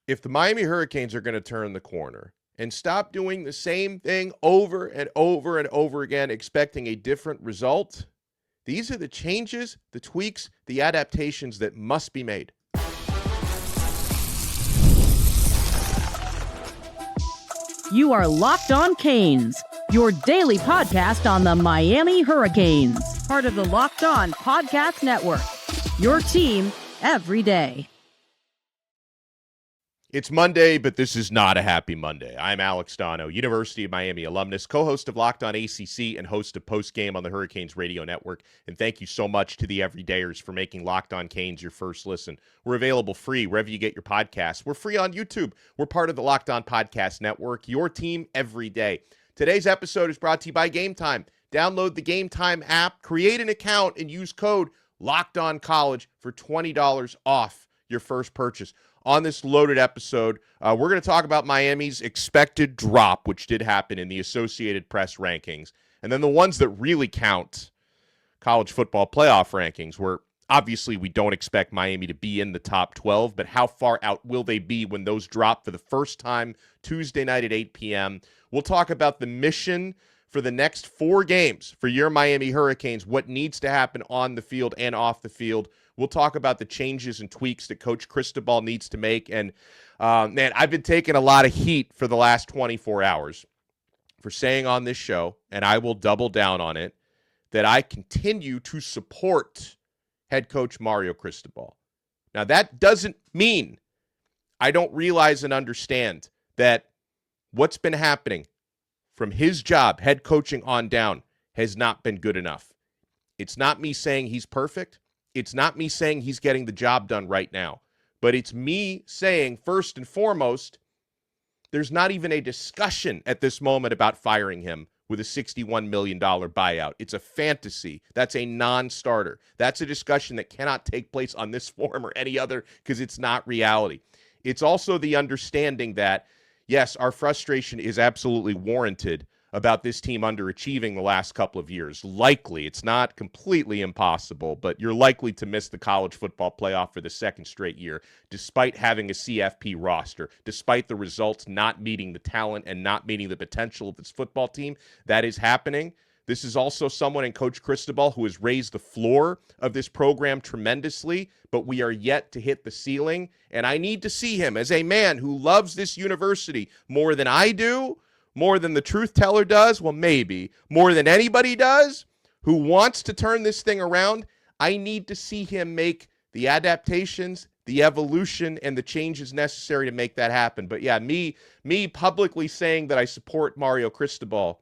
if the Miami Hurricanes are going to turn the corner and stop doing the same thing over and over and over again, expecting a different result, these are the changes, the tweaks, the adaptations that must be made. You are Locked On Canes, your daily podcast on the Miami Hurricanes, part of the Locked On Podcast Network, your team every day. It's Monday, but this is not a happy Monday. I'm Alex Donno, University of Miami alumnus, co-host of Locked On ACC, and host of Postgame on the Hurricanes Radio Network. And thank you so much to the everydayers for making Locked On Canes your first listen. We're available free wherever you get your podcasts. We're free on YouTube. We're part of the Locked On Podcast Network, your team every day. Today's episode is brought to you by Game Time. Download the Game Time app, create an account, and use code LOCKEDONCollege for $20 off your first purchase. On this loaded episode, we're going to talk about Miami's expected drop, which did happen in the Associated Press rankings, and then the ones that really count, college football playoff rankings, where obviously we don't expect Miami to be in the top 12, but how far out will they be when those drop for the first time Tuesday night at 8 p.m.? We'll talk about the mission for the next 4 games for your Miami Hurricanes, what needs to happen on the field and off the field. We'll talk about the changes and tweaks that Coach Cristobal needs to make. And, man, I've been taking a lot of heat for the last 24 hours for saying on this show, and I will double down on it, that I continue to support head coach Mario Cristobal. Now, that doesn't mean I don't realize and understand that what's been happening from his job, head coaching on down, has not been good enough. It's not me saying he's perfect. It's not me saying he's getting the job done right now, but it's me saying, first and foremost, there's not even a discussion at this moment about firing him with a $61 million buyout. It's a fantasy. That's a non-starter. That's a discussion that cannot take place on this forum or any other because it's not reality. It's also the understanding that, yes, our frustration is absolutely warranted about this team underachieving the last couple of years. Likely, it's not completely impossible, but you're likely to miss the college football playoff for the second straight year, despite having a CFP roster, despite the results not meeting the talent and not meeting the potential of this football team. That is happening. This is also someone in Coach Cristobal who has raised the floor of this program tremendously, but we are yet to hit the ceiling. And I need to see him as a man who loves this university more than I do, more than the truth teller does, well, maybe, more than anybody does, who wants to turn this thing around. I need to see him make the adaptations, the evolution, and the changes necessary to make that happen. But yeah, me publicly saying that I support Mario Cristobal,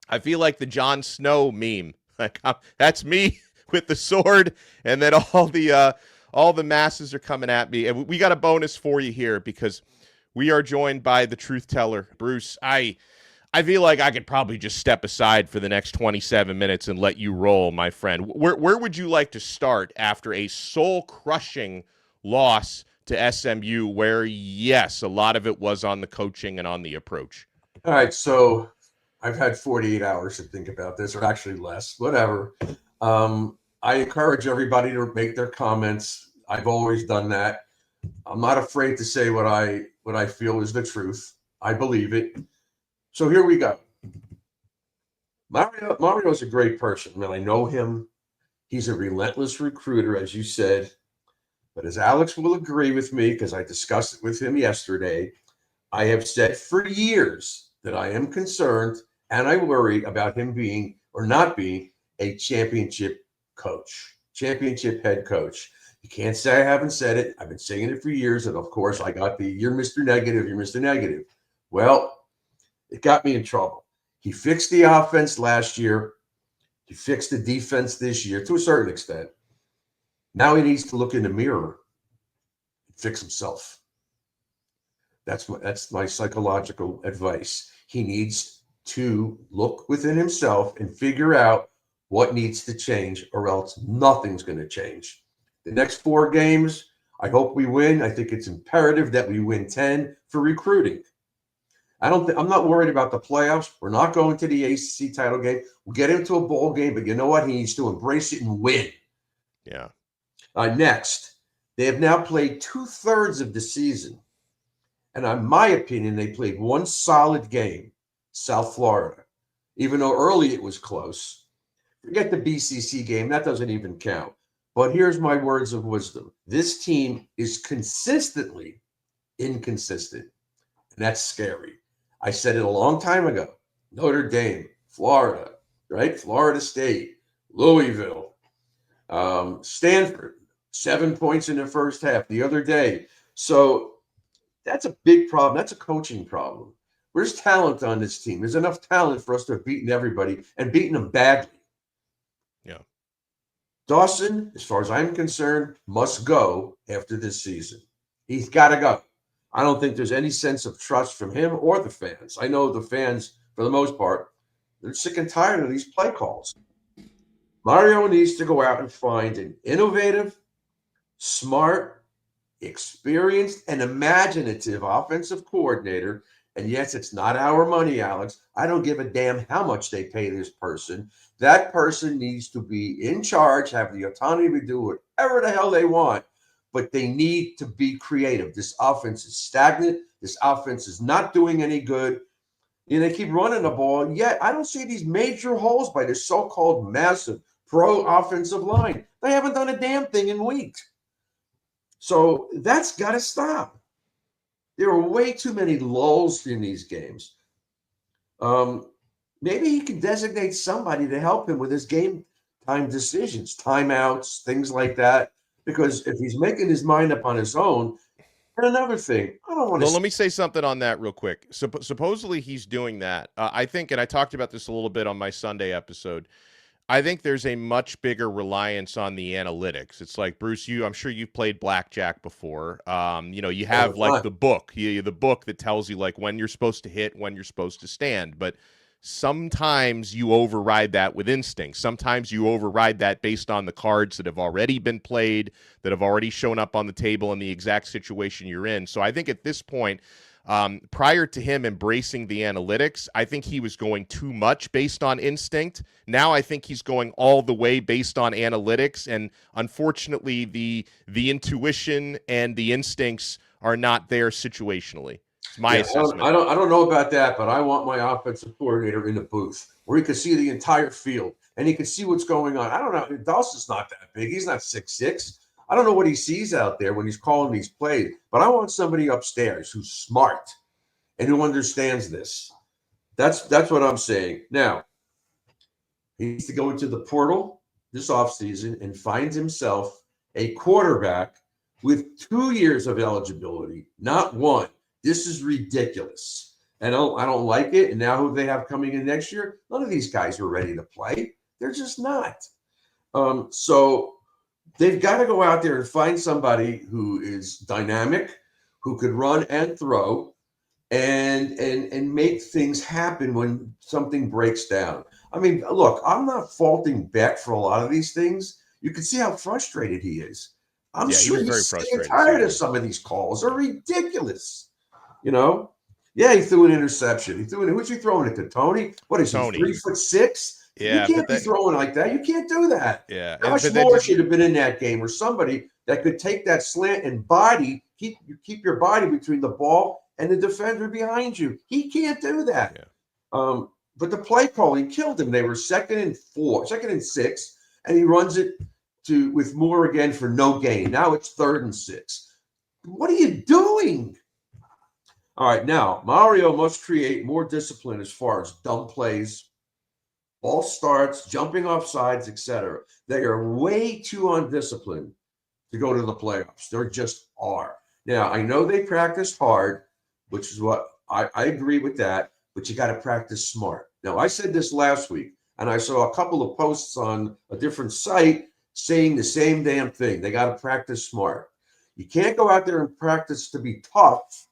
I feel like the Jon Snow meme. Like, that's me with the sword, and then all the masses are coming at me. And we got a bonus for you here because we are joined by the truth teller, Bruce. I feel like I could probably just step aside for the next 27 minutes and let you roll, my friend. Where would you like to start after a soul-crushing loss to SMU where, yes, a lot of it was on the coaching and on the approach? All right, so I've had 48 hours to think about this, or actually less, whatever. I encourage everybody to make their comments. I've always done that. I'm not afraid to say what I feel is the truth. I believe it. So here we go. Mario is a great person. I mean, I know him. He's a relentless recruiter, as you said. But as Alex will agree with me, because I discussed it with him yesterday, I have said for years that I am concerned and I worry about him being or not being a championship coach, championship head coach. You can't say I haven't said it. I've been saying it for years. And of course, I got the, you're Mr. Negative, you're Mr. Negative. Well, it got me in trouble. He fixed the offense last year. He fixed the defense this year to a certain extent. Now he needs to look in the mirror and fix himself. That's my psychological advice. He needs to look within himself and figure out what needs to change, or else nothing's going to change. The next 4 games, I hope we win. I think it's imperative that we win 10 for recruiting. I'm not worried about the playoffs. We're not going to the ACC title game. We'll get into a bowl game, but you know what? He needs to embrace it and win. Yeah. Next, they have now played 2/3 of the season And in my opinion, they played one solid game, South Florida, even though early it was close. Forget the BCC game. That doesn't even count. But here's my words of wisdom. This team is consistently inconsistent, and that's scary. I said it a long time ago. Notre Dame, Florida, right? Florida State, Louisville, Stanford, 7 points in the first half the other day. So that's a big problem. That's a coaching problem. There's talent on this team. There's enough talent for us to have beaten everybody and beaten them badly. Yeah. Dawson, as far as I'm concerned, must go after this season. He's got to go. I don't think there's any sense of trust from him or the fans. I know the fans, for the most part, they're sick and tired of these play calls. Mario needs to go out and find an innovative, smart, experienced, and imaginative offensive coordinator. And yes, it's not our money, Alex. I don't give a damn how much they pay this person. That person needs to be in charge, have the autonomy to do whatever the hell they want, but they need to be creative. This offense is stagnant. This offense is not doing any good. You know, they keep running the ball, yet I don't see these major holes by this so-called massive pro offensive line. They haven't done a damn thing in weeks. So that's got to stop. There are way too many lulls in these games. Maybe he can designate somebody to help him with his game time decisions, timeouts, things like that. Because if he's making his mind up on his own, and another thing, I don't want to. Well, let me say something on that real quick. Supposedly he's doing that. I think, and I talked about this a little bit on my Sunday episode. I think there's a much bigger reliance on the analytics. It's like, Bruce, I'm sure you've played blackjack before. You have like the book that tells you like when you're supposed to hit, when you're supposed to stand. But sometimes you override that with instinct. Sometimes you override that based on the cards that have already been played, that have already shown up on the table in the exact situation you're in. So I think at this point, prior to him embracing the analytics, I think he was going too much based on instinct. Now I think he's going all the way based on analytics, and unfortunately, the intuition and the instincts are not there situationally. It's my assessment. I don't know about that, but I want my offensive coordinator in the booth where he can see the entire field and he can see what's going on. I don't know. Dawson's not that big. He's not 6'6". I don't know what he sees out there when he's calling these plays, but I want somebody upstairs who's smart and who understands this. That's what I'm saying. Now, he needs to go into the portal this offseason and find himself a quarterback with 2 years of eligibility, not one. This is ridiculous. I don't like it. And now who they have coming in next year, none of these guys are ready to play. They're just not. So they've got to go out there and find somebody who is dynamic, who could run and throw, and make things happen when something breaks down. I mean, look, I'm not faulting Beck for a lot of these things. You can see how frustrated he is. I'm sure he's sick and tired of some of these calls. They're ridiculous. You know? Yeah, he threw an interception. Who's he throwing it to? Tony? What is Tony. he, 3'6"? Yeah, you can't be throwing like that. You can't do that. Yeah, Josh Moore should have been in that game, or somebody that could take that slant and body, keep your body between the ball and the defender behind you. He can't do that. Yeah. But the play calling killed him. They were 2nd and 6, and he runs it with Moore again for no gain. Now it's 3rd and 6. What are you doing? All right, now Mario must create more discipline as far as dumb plays, false starts, jumping off sides, etc. They are way too undisciplined to go to the playoffs. They just are. Now, I know they practice hard, which is what I agree with that, but you got to practice smart. Now, I said this last week, and I saw a couple of posts on a different site saying the same damn thing. They got to practice smart. You can't go out there and practice to be tough,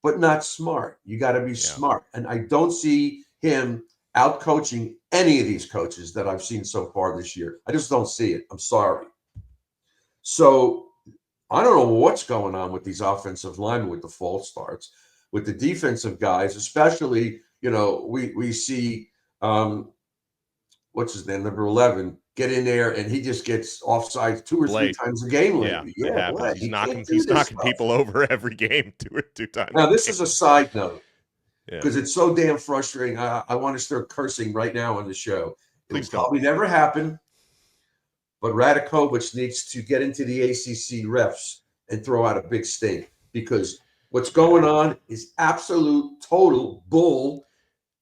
but not smart. You got to be smart. And I don't see him out coaching any of these coaches that I've seen so far this year. I just don't see it. I'm sorry. So I don't know what's going on with these offensive linemen with the false starts, with the defensive guys, especially, we see, what's his name, number 11, get in there and he just gets offside 2 or 3 times a game lately. It happens. Blake, He's can't knocking do this stuff. people over every game two times. Now, this is a side note Yeah. because it's so damn frustrating. I want to start cursing right now on the show. Please It'll probably never happen, but Radakovich needs to get into the ACC refs and throw out a big stink because what's going on is absolute total bull.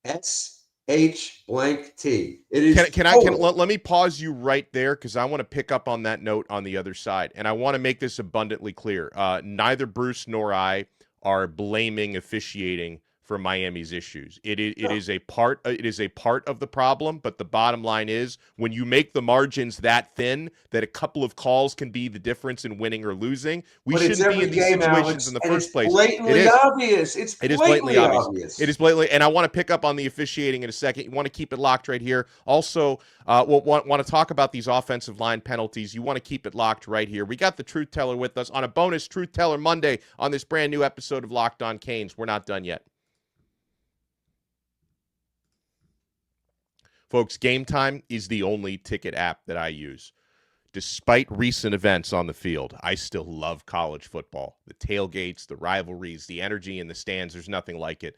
SH_T. It is. Let me pause you right there because I want to pick up on that note on the other side, and I want to make this abundantly clear. Neither Bruce nor I are blaming officiating for Miami's issues. It is a part of the problem, but the bottom line is when you make the margins that thin that a couple of calls can be the difference in winning or losing, we shouldn't be in these situations in the first place. It is obvious. It is blatantly obvious. It is blatantly, and I want to pick up on the officiating in a second. You want to keep it locked right here. Also, want to talk about these offensive line penalties. You want to keep it locked right here. We got the Truth Teller with us on a bonus Truth Teller Monday on this brand new episode of Locked On Canes. We're not done yet. Folks, Game Time is the only ticket app that I use. Despite recent events on the field, I still love college football. The tailgates, the rivalries, the energy in the stands, there's nothing like it.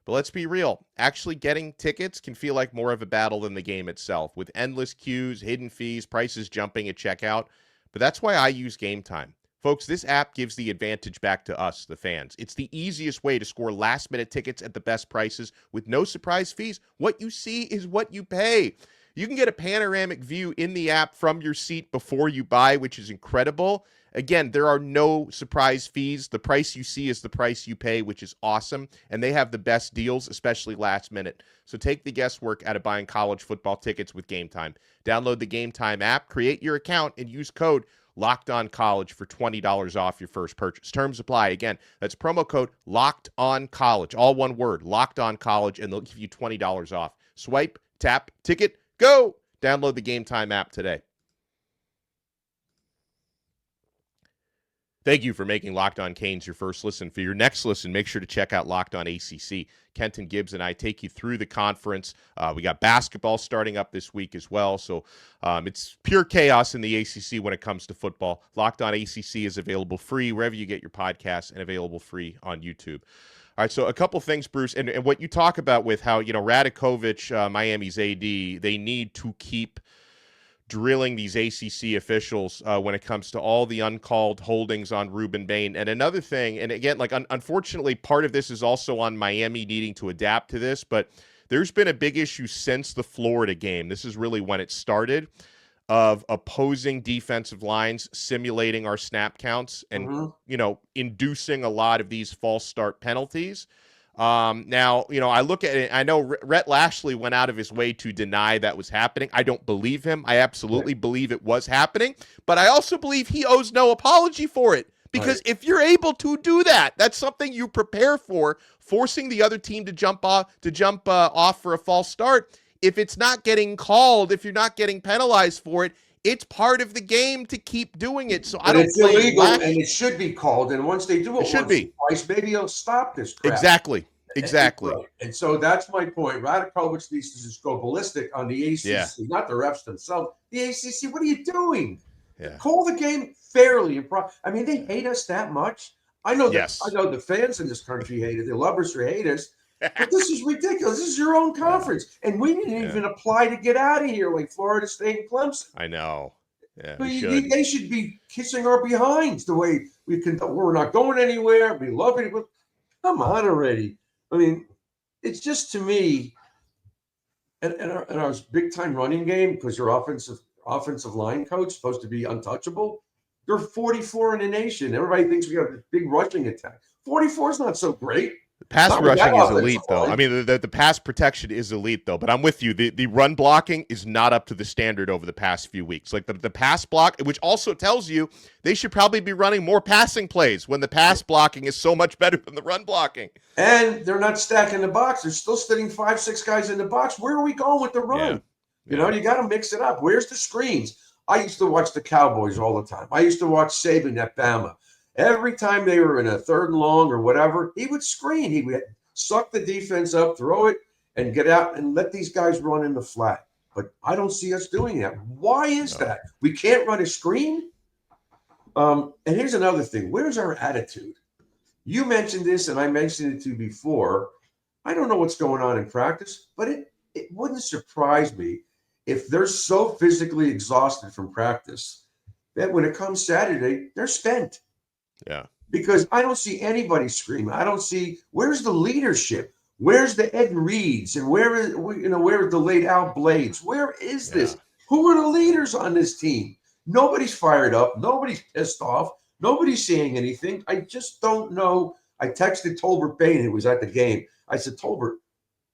But let's be real. Actually getting tickets can feel like more of a battle than the game itself, with endless queues, hidden fees, prices jumping at checkout. But that's why I use Game Time. Folks, this app gives the advantage back to us, the fans. It's the easiest way to score last-minute tickets at the best prices with no surprise fees. What you see is what you pay. You can get a panoramic view in the app from your seat before you buy, which is incredible. Again, there are no surprise fees. The price you see is the price you pay, which is awesome. And they have the best deals, especially last minute. So take the guesswork out of buying college football tickets with Game Time. Download the Game Time app, create your account, and use code Locked On College for $20 off your first purchase. Terms apply. Again, that's promo code Locked On College. All one word, Locked On College, and they'll give you $20 off. Swipe, tap, ticket, go! Download the Game Time app today. Thank you for making Locked On Canes your first listen. For your next listen, make sure to check out Locked On ACC. Kenton Gibbs and I take you through the conference. We got basketball starting up this week as well. So it's pure chaos in the ACC when it comes to football. Locked On ACC is available free wherever you get your podcasts and available free on YouTube. All right, so a couple things, Bruce, and what you talk about with how, Radakovich, Miami's AD, they need to keep drilling these ACC officials when it comes to all the uncalled holdings on Ruben Bain. And another thing, and again, unfortunately, part of this is also on Miami needing to adapt to this, but there's been a big issue since the Florida game. This is really when it started, of opposing defensive lines simulating our snap counts and, inducing a lot of these false start penalties. Now, I look at it, I know Rhett Lashley went out of his way to deny that was happening. I don't believe him. I absolutely believe it was happening, but I also believe he owes no apology for it because if you're able to do that, that's something you prepare for, forcing the other team to jump off for a false start. If it's not getting called, if you're not getting penalized for it, it's part of the game to keep doing it. So I don't. It's illegal, and it should be called. And once they do it should be twice, maybe they'll stop this crap. Exactly. And so that's my point. Radakovich needs to just go ballistic on the ACC, not the refs themselves. The ACC, what are you doing? Yeah. Call the game fairly. They hate us that much. I know the fans in this country hate it. The lovers hate us. But this is ridiculous. This is your own conference. And we didn't even apply to get out of here like Florida State and Clemson. I know. Yeah, they should be kissing our behinds the way we can. We're not going anywhere. We love it. Come on already. It's just to me, and our big-time running game, because your offensive line coach is supposed to be untouchable, they're 44 in the nation. Everybody thinks we have a big rushing attack. 44 is not so great. The pass rushing is elite, though. The pass protection is elite, though. But I'm with you. The run blocking is not up to the standard over the past few weeks. Like the pass block, which also tells you they should probably be running more passing plays when the pass blocking is so much better than the run blocking. And they're not stacking the box. They're still sitting 5-6 guys in the box. Where are we going with the run? You got to mix it up. Where's the screens? I used to watch the Cowboys all the time. I used to watch Saban at Bama. Every time they were in a 3rd and long or whatever, he would screen. He would suck the defense up, throw it, and get out and let these guys run in the flat. but I don't see us doing that. Why is that? We can't run a screen? And here's another thing. Where's our attitude? You mentioned this, and I mentioned it to you before. I don't know what's going on in practice, but it wouldn't surprise me if they're so physically exhausted from practice that when it comes Saturday, they're spent. Yeah. Because I don't see anybody screaming. I don't see, where's the leadership? Where's the Ed Reeds? And where are the laid out Blades? Where is this? Who are the leaders on this team? Nobody's fired up. Nobody's pissed off. Nobody's saying anything. I just don't know. I texted Tolbert Bain, who was at the game. I said, Tolbert,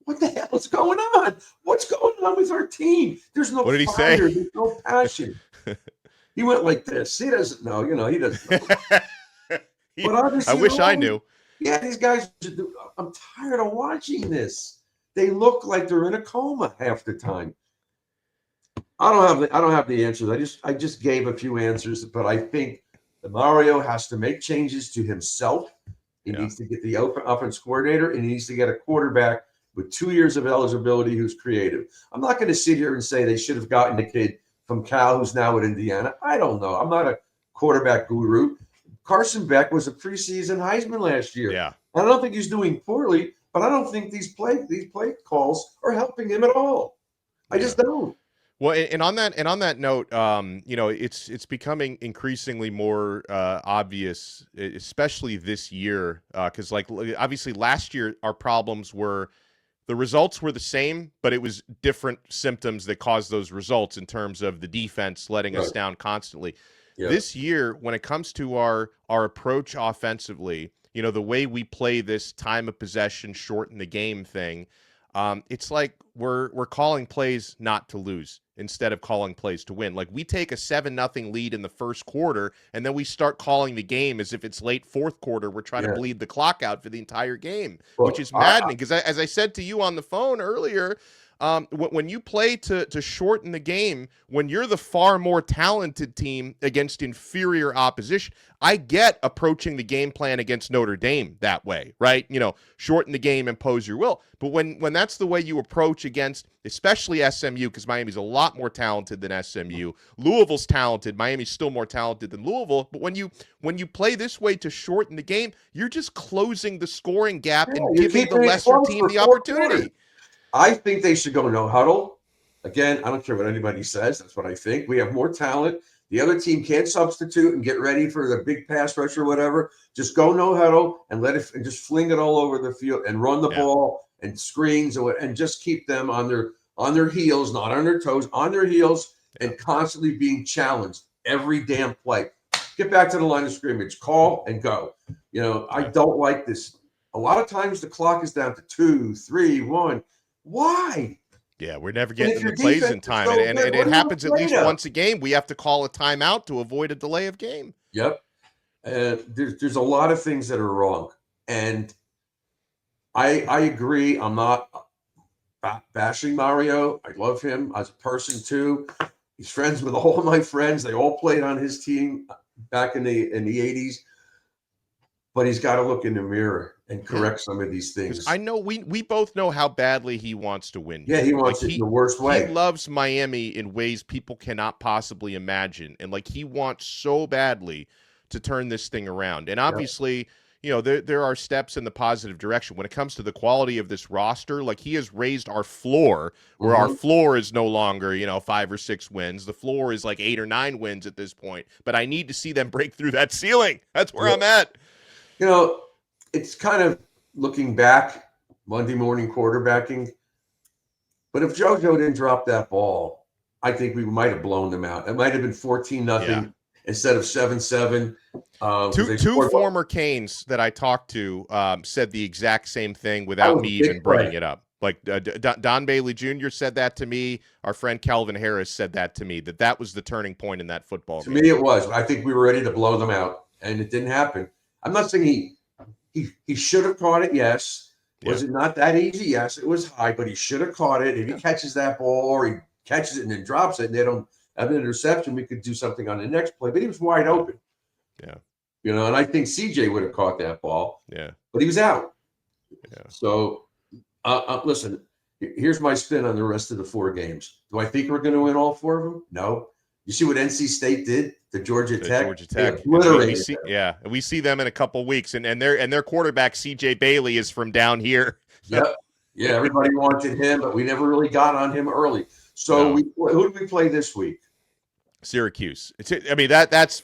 what the hell is going on? What's going on with our team? There's no What did he fire. say? There's no passion. He went like this. He doesn't know. He doesn't know. But obviously, I wish I knew. Yeah, these guys, I'm tired of watching this. They look like they're in a coma half the time. I don't have the answers. I just gave a few answers, but I think that Mario has to make changes to himself. He needs to get the offensive coordinator, and he needs to get a quarterback with 2 years of eligibility who's creative. I'm not going to sit here and say they should have gotten the kid from Cal who's now at Indiana. I don't know. I'm not a quarterback guru. Carson Beck was a preseason Heisman last year. Yeah. I don't think he's doing poorly, but I don't think these play calls are helping him at all. I just don't. Well, and on that note, it's becoming increasingly more obvious, especially this year, because obviously last year our problems were the results were the same, but it was different symptoms that caused those results in terms of the defense letting us down constantly. Yeah. This year, when it comes to our approach offensively, the way we play this time of possession, shorten the game thing, it's like we're calling plays not to lose instead of calling plays to win. Like we take a 7-0 lead in the first quarter, and then we start calling the game as if it's late fourth quarter. We're trying to bleed the clock out for the entire game, which is maddening. Because as I said to you on the phone earlier, when you play to shorten the game, when you're the far more talented team against inferior opposition, I get approaching the game plan against Notre Dame that way, right? Shorten the game, impose your will. But when that's the way you approach against, especially SMU, because Miami's a lot more talented than SMU. Louisville's talented. Miami's still more talented than Louisville. But when you play this way to shorten the game, you're just closing the scoring gap and giving the lesser team the opportunity. I think they should go no huddle. Again, I don't care what anybody says. That's what I think. We have more talent. The other team can't substitute and get ready for the big pass rush or whatever. Just go no huddle and just fling it all over the field and run the ball and screens and just keep them on their heels, not on their toes, on their heels and constantly being challenged every damn play. Get back to the line of scrimmage, call and go. I don't like this. A lot of times the clock is down to 2, 3, 1. Why? Yeah, we're never getting the plays in time. And it happens at least once a game. We have to call a timeout to avoid a delay of game. Yep. There's a lot of things that are wrong. And I agree. I'm not bashing Mario. I love him as a person too. He's friends with all of my friends. They all played on his team back in the 80s. But he's got to look in the mirror and correct some of these things. I know we both know how badly he wants to win. Yeah, he wants it in the worst way. He loves Miami in ways people cannot possibly imagine. And he wants so badly to turn this thing around. And obviously, there are steps in the positive direction. When it comes to the quality of this roster, he has raised our floor, where our floor is no longer, 5 or 6 wins. The floor is 8 or 9 wins at this point. But I need to see them break through that ceiling. That's where I'm at. It's kind of looking back, Monday morning quarterbacking. But if JoJo didn't drop that ball, I think we might have blown them out. It might have been 14-0 instead of 7-7. Two former Canes that I talked to said the exact same thing without me even bringing it up. Don Bailey Jr. said that to me. Our friend Calvin Harris said that to me, that was the turning point in that football game. To me, it was. I think we were ready to blow them out, and it didn't happen. I'm not saying he should have caught it, yes. Was it not that easy? Yes, it was high, but he should have caught it. If he catches that ball or he catches it and then drops it and they don't have an interception, we could do something on the next play. But he was wide open. Yeah. And I think CJ would have caught that ball. Yeah. But he was out. Yeah. So, listen, Here's my spin on the rest of the 4 games. Do I think we're going to win all 4 of them? No. You see what NC State did to Georgia Tech? Georgia They Tech, and we obliterated see, them. yeah, we see them in a couple weeks, and their quarterback CJ Bailey is from down here. Yep. Yeah, everybody wanted him, but we never really got on him early. So No. who did we play this week? Syracuse. That's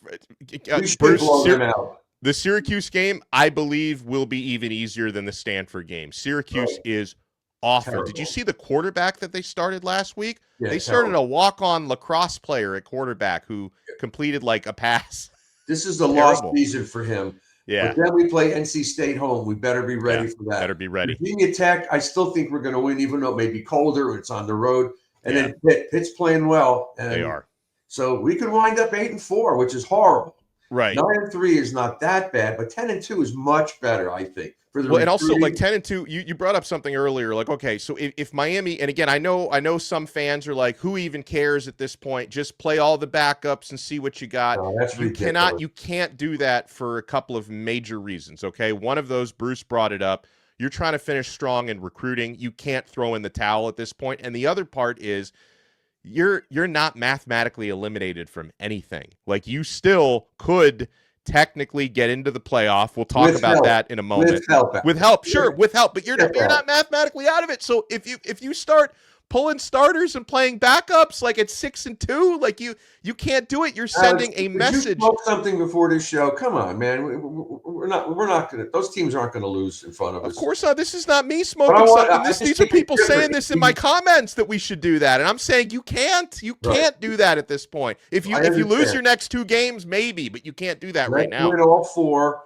We should blow them out. The Syracuse game, I believe, will be even easier than the Stanford game. Syracuse is awful. Terrible. Did you see the quarterback that they started last week? Yeah, they started a walk-on lacrosse player at quarterback who completed like a pass. This is the lost season for him. Yeah. But then we play NC State home. We better be ready for that. Better be ready. Virginia Tech, I still think we're going to win, even though it may be colder and it's on the road. And then Pitt's playing well. And they are. So we could wind up 8-4, which is horrible. Right. 9-3 is not that bad, but 10-2 is much better, I think. For the and also like 10-2, you brought up something earlier. Like, okay, so if Miami, and again, I know some fans are like, who even cares at this point? Just play all the backups and see what you got. No, that's ridiculous. You can't do that for a couple of major reasons. Okay, one of those, Bruce brought it up. You're trying to finish strong in recruiting. You can't throw in the towel at this point. And the other part is, you're not mathematically eliminated from anything. Like, you still could technically get into the playoff. We'll talk about that in a moment. With help, sure, with help, but you're not mathematically out of it. So if you start pulling starters and playing backups like at 6-2, like you can't do it. You're sending a message. You spoke something before this show. Come on, man. We're not gonna. Those teams aren't gonna lose in front of us. Of course not. This is not me smoking something. These are people saying this in my comments that we should do that, and I'm saying you can't. You can't do that at this point. If you lose your next 2 games, maybe, but you can't do that right now. Win all 4.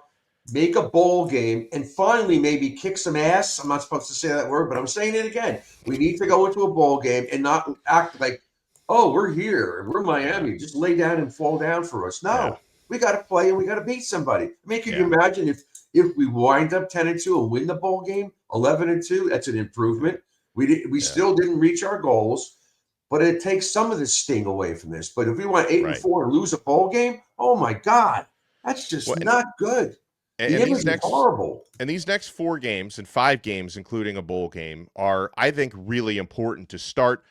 Make a bowl game, and finally maybe kick some ass. I'm not supposed to say that word, but I'm saying it again. We need to go into a bowl game and not act like, oh, we're here. We're Miami. Just lay down and fall down for us. No, we got to play and we got to beat somebody. I mean, can you imagine if we wind up 10-2 and win the bowl game, 11-2? That's an improvement. We still didn't reach our goals, but it takes some of the sting away from this. But if we went 8-4 and lose a bowl game, oh my God, that's just not good. And these next 4 games and 5 games, including a bowl game, are, I think, really important to start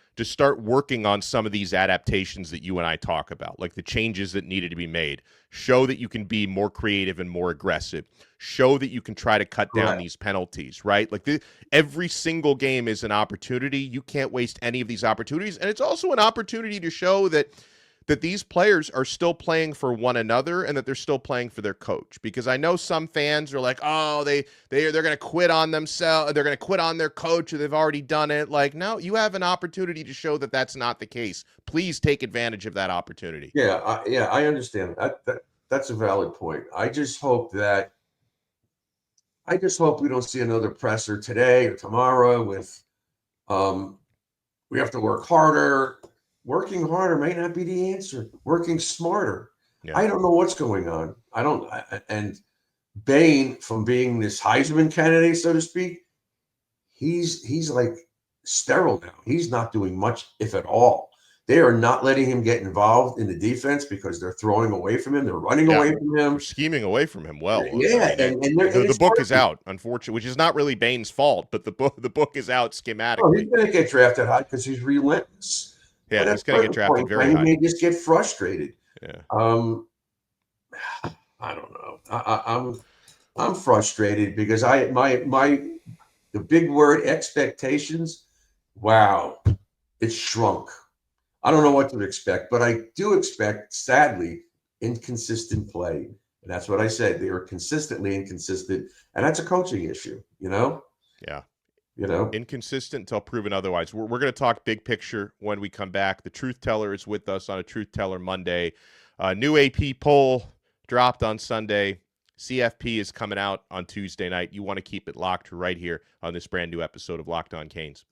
working on some of these adaptations that you and I talk about, like the changes that needed to be made. Show that you can be more creative and more aggressive. Show that you can try to cut down these penalties, right? Like every single game is an opportunity. You can't waste any of these opportunities. And it's also an opportunity to show that these players are still playing for one another and that they're still playing for their coach. Because I know some fans are like, oh, they're going to quit on themselves. They're going to quit on their coach, or they've already done it. Like, no, you have an opportunity to show that that's not the case. Please take advantage of that opportunity. Yeah, I understand. That's a valid point. I just hope we don't see another presser today or tomorrow with we have to work harder. Working harder may not be the answer. Working smarter. Yeah. I don't know what's going on. And Bain, from being this Heisman candidate, so to speak, he's like sterile now. He's not doing much, if at all. They are not letting him get involved in the defense because they're throwing away from him. They're running away from him. They're scheming away from him. Well, yeah, the book is out, unfortunately, which is not really Bain's fault, but the book is out schematically. Oh, he's going to get drafted high because he's relentless. Yeah, he's going to get drafted very high. He may just get frustrated. Yeah. I don't know. I'm frustrated because the big word expectations. Wow, it's shrunk. I don't know what to expect, but I do expect, sadly, inconsistent play, and that's what I said. They were consistently inconsistent, and that's a coaching issue. Yeah. Inconsistent until proven otherwise. We're going to talk big picture when we come back. The Truth Teller is with us on a Truth Teller Monday. New AP poll dropped on Sunday. CFP is coming out on Tuesday night. You want to keep it locked right here on this brand new episode of Locked On Canes.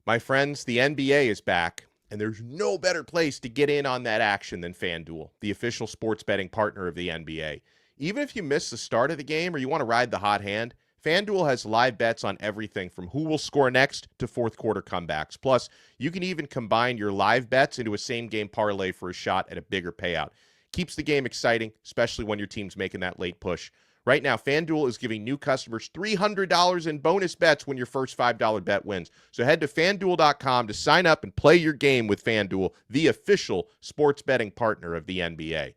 My friends, the NBA is back, and there's no better place to get in on that action than FanDuel, the official sports betting partner of the NBA. Even if you miss the start of the game or you want to ride the hot hand, FanDuel has live bets on everything from who will score next to fourth quarter comebacks. Plus, you can even combine your live bets into a same-game parlay for a shot at a bigger payout. Keeps the game exciting, especially when your team's making that late push. Right now, FanDuel is giving new customers $300 in bonus bets when your first $5 bet wins. So head to FanDuel.com to sign up and play your game with FanDuel, the official sports betting partner of the NBA.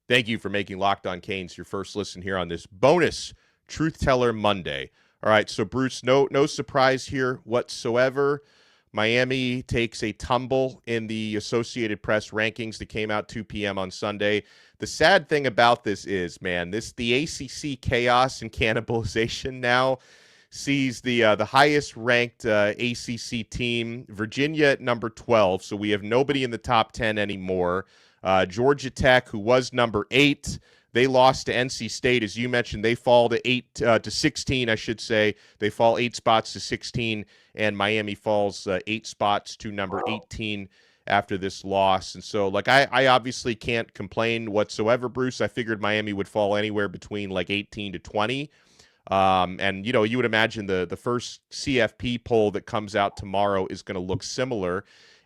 Thank you for making Locked On Canes your first listen here on this bonus Truth Teller Monday. All right, so Bruce, no surprise here whatsoever. Miami takes a tumble in the Associated Press rankings that came out 2 p.m. on Sunday. The sad thing about this is, man, the ACC chaos and cannibalization now sees the highest ranked ACC team, Virginia, at number 12. So we have nobody in the top 10 anymore. Georgia Tech, who was number 8, they lost to NC State. As you mentioned, they fall to 16, I should say. They fall 8 spots to 16, and Miami falls 8 spots to number 18 after this loss. And so, I obviously can't complain whatsoever, Bruce. I figured Miami would fall anywhere between 18 to 20. And, you would imagine the first CFP poll that comes out tomorrow is going to look similar.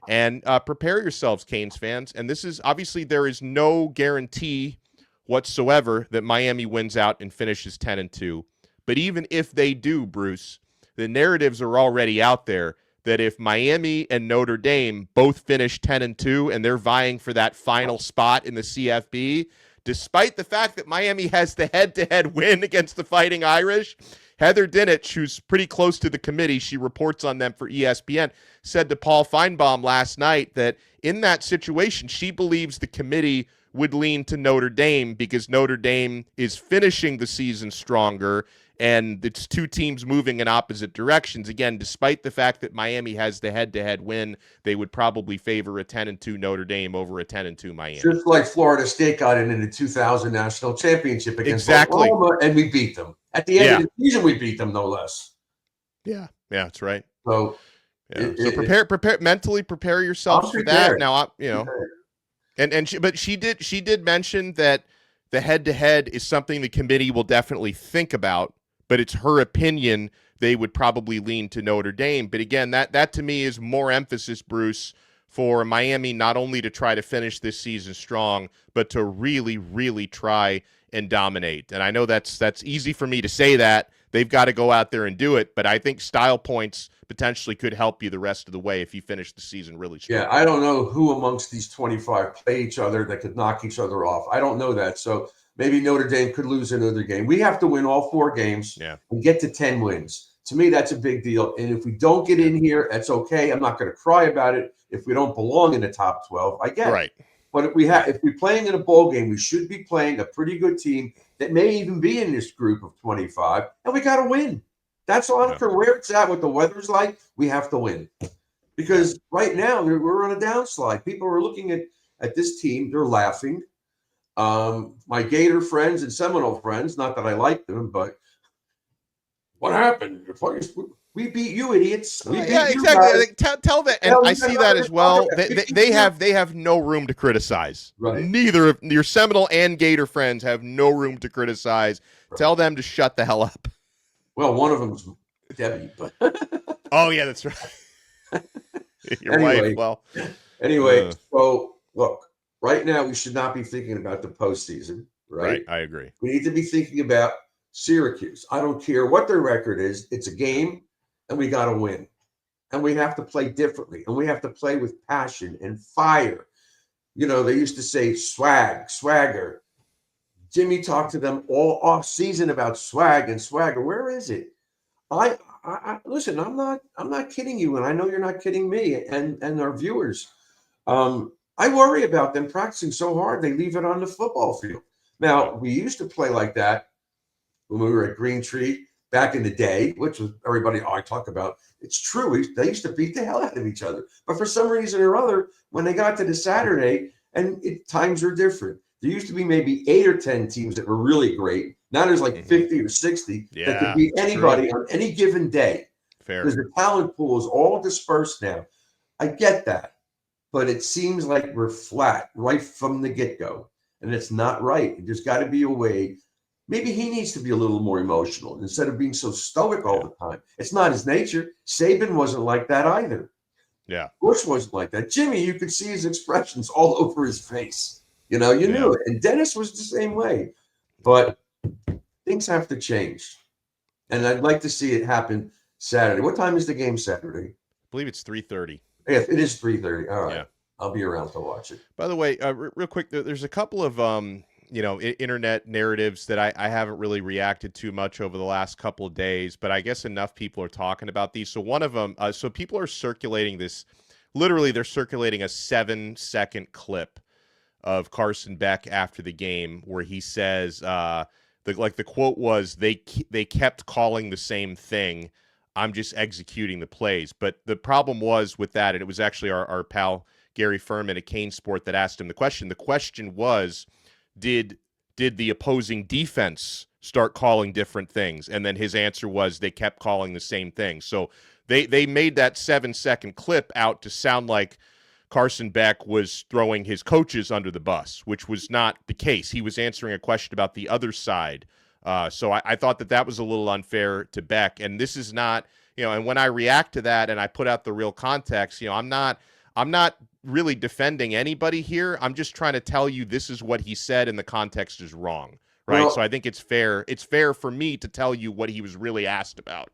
And prepare yourselves, Canes fans. And this is obviously there is no guarantee whatsoever that Miami wins out and finishes 10-2. But even if they do, Bruce, the narratives are already out there that if Miami and Notre Dame both finish 10-2 and they're vying for that final spot in the CFB, despite the fact that Miami has the head-to-head win against the Fighting Irish, Heather Dinich, who's pretty close to the committee, she reports on them for ESPN, said to Paul Feinbaum last night that in that situation, she believes the committee would lean to Notre Dame because Notre Dame is finishing the season stronger and it's two teams moving in opposite directions. Again, despite the fact that Miami has the head-to-head win, they would probably favor a 10-2 Notre Dame over a 10-2 Miami. Just like Florida State got in the 2000 national championship against Oklahoma, and we beat them. At the end of the season, we beat them, no less. Yeah, that's right. So, mentally prepare yourselves for that. Now, but she did mention that the head-to-head is something the committee will definitely think about, but it's her opinion they would probably lean to Notre Dame. But again, that to me is more emphasis, Bruce, for Miami not only to try to finish this season strong, but to really, really try and dominate. And I know that's easy for me to say that. They've got to go out there and do it, but I think style points potentially could help you the rest of the way if you finish the season really strong. Yeah, I don't know who amongst these 25 play each other that could knock each other off. I don't know that. So maybe Notre Dame could lose another game. We have to win all 4 games and get to 10 wins. To me, that's a big deal. And if we don't get in here, that's okay. I'm not going to cry about it. If we don't belong in the top 12, I get it. But if we're playing in a bowl game, we should be playing a pretty good team that may even be in this group of 25, and we got to win. That's all. I don't care where it's at, what the weather's like. We have to win because right now we're on a downslide. People are looking at this team; they're laughing. My Gator friends and Seminole friends, not that I like them, but what happened? We beat you, idiots. Exactly. Tell that, and I see that as well. They have no room to criticize. Right. Neither of your Seminole and Gator friends have no room to criticize. Right. Tell them to shut the hell up. Well, one of them was Debbie, but oh yeah, that's right. Your wife. Well, anyway. So look, right now we should not be thinking about the postseason. Right. I agree. We need to be thinking about Syracuse. I don't care what their record is. It's a game. And we got to win. And we have to play differently. And we have to play with passion and fire. They used to say swagger. Jimmy talked to them all off season about swag and swagger. Where is it? I listen, I'm not kidding you. And I know you're not kidding me and our viewers. I worry about them practicing so hard. They leave it on the football field. Now, we used to play like that when we were at Green Tree. Back in the day, which was everybody I talk about, it's true. They used to beat the hell out of each other. But for some reason or other, when they got to the Saturday, times are different. There used to be maybe 8 or 10 teams that were really great. Now there's like 50 or 60 that could beat anybody on any given day. Fair. Because the talent pool is all dispersed now. I get that. But it seems like we're flat right from the get-go. And it's not right. There's got to be a way. Maybe he needs to be a little more emotional instead of being so stoic all the time. It's not his nature. Saban wasn't like that either. Yeah. Bush wasn't like that. Jimmy, you could see his expressions all over his face. You knew it. And Dennis was the same way. But things have to change. And I'd like to see it happen Saturday. What time is the game Saturday? I believe it's 3:30. Yeah, it is 3:30. All right. Yeah. I'll be around to watch it. By the way, real quick, there's a couple of internet narratives that I haven't really reacted to much over the last couple of days, but I guess enough people are talking about these. So one of them, so people are circulating this. Literally, they're circulating a 7-second clip of Carson Beck after the game where he says, the quote was, they kept calling the same thing. I'm just executing the plays. But the problem was with that, and it was actually our pal Gary Furman at Kane Sport that asked him the question. The question was, did the opposing defense start calling different things? And then his answer was they kept calling the same thing. So they made that 7-second clip out to sound like Carson Beck was throwing his coaches under the bus, which was not the case. He was answering a question about the other side. So I thought that was a little unfair to Beck. And this is not, and when I react to that and I put out the real context, I'm not really defending anybody here. I'm just trying to tell you this is what he said and the context is wrong, right? Well, so I think it's fair. It's fair for me to tell you what he was really asked about.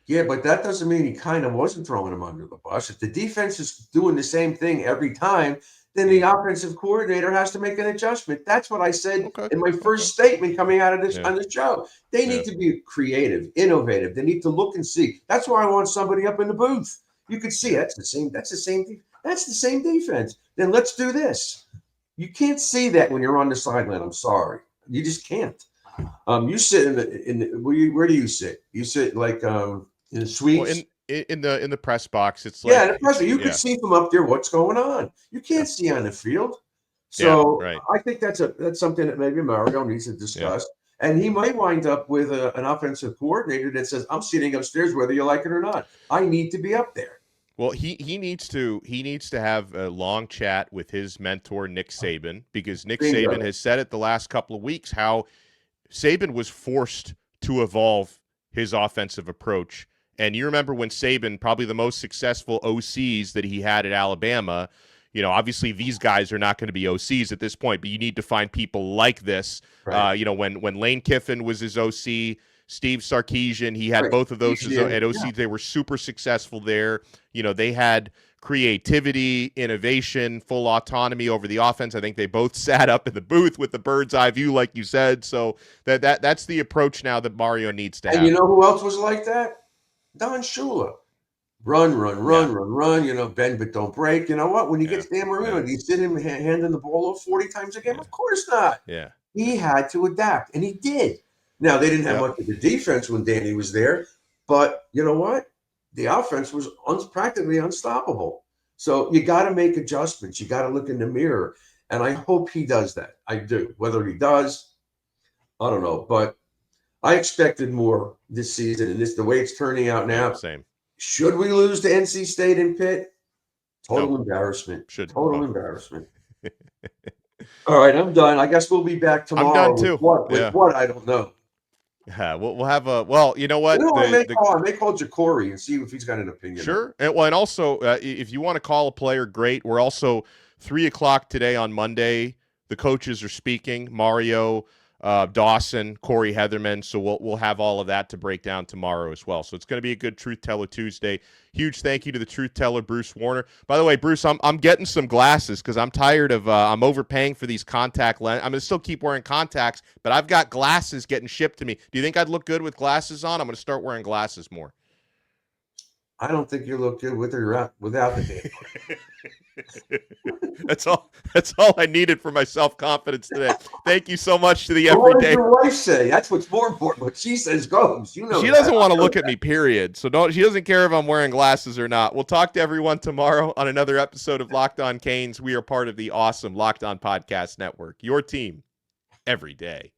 Yeah, but that doesn't mean he kind of wasn't throwing him under the bus. If the defense is doing the same thing every time, then the offensive coordinator has to make an adjustment. That's what I said in my first statement coming out of this on the show. They need to be creative, innovative. They need to look and see. That's why I want somebody up in the booth. You could see that's the same defense. Then let's do this. You can't see that when you're on the sideline. I'm sorry, you just can't. You sit where do you sit? You sit like in the suites. Well, in the press box, it's like, in the press box. You can see from up there what's going on. You can't see on the field. So I think that's something that maybe Mario needs to discuss. Yeah. And he might wind up with an offensive coordinator that says, "I'm sitting upstairs whether you like it or not. I need to be up there." Well, he needs to have a long chat with his mentor Nick Saban, because Nick Saban has said it the last couple of weeks how Saban was forced to evolve his offensive approach. And you remember when Saban, probably the most successful OCs that he had at Alabama, obviously these guys are not going to be OCs at this point, but you need to find people like this. Right. When Lane Kiffin was his OC, Steve Sarkisian, he had both of those at OC. Yeah. They were super successful there. They had creativity, innovation, full autonomy over the offense. I think they both sat up in the booth with the bird's eye view, like you said. So that's the approach now that Mario needs to have. And you know who else was like that? Don Shula. Run, bend but don't break. You know what? When he gets Dan Marino, do you sit him handing the ball off 40 times a game? Of course not. Yeah. He had to adapt, and he did. Now, they didn't have much of the defense when Danny was there, but you know what? The offense was practically unstoppable. So you got to make adjustments. You got to look in the mirror, and I hope he does that. I do. Whether he does, I don't know, but I expected more this season, and the way it's turning out now. Same. Should we lose to NC State and Pitt? Total embarrassment. Total embarrassment. All right, I'm done. I guess we'll be back tomorrow. I'm done too. With what? I don't know. Yeah, we'll have a you know what? I may call Jacory and see if he's got an opinion. Sure. And also, if you want to call a player, great. We're also 3:00 today on Monday. The coaches are speaking. Mario, Dawson, Corey Heatherman. So we'll have all of that to break down tomorrow as well. So it's going to be a good Truth Teller Tuesday. Huge thank you to the Truth Teller, Bruce Warner. By the way, Bruce, I'm getting some glasses because I'm tired of I'm overpaying for these contact lenses. I'm going to still keep wearing contacts, but I've got glasses getting shipped to me. Do you think I'd look good with glasses on? I'm going to start wearing glasses more. I don't think you look good with or without the damn. That's all I needed for my self-confidence today. Thank you so much to the everyday. What does your wife say? That's what's more important. What she says goes. She doesn't want to look at me, period. So she doesn't care if I'm wearing glasses or not. We'll talk to everyone tomorrow on another episode of Locked On Canes. We are part of the awesome Locked On Podcast Network. Your team every day.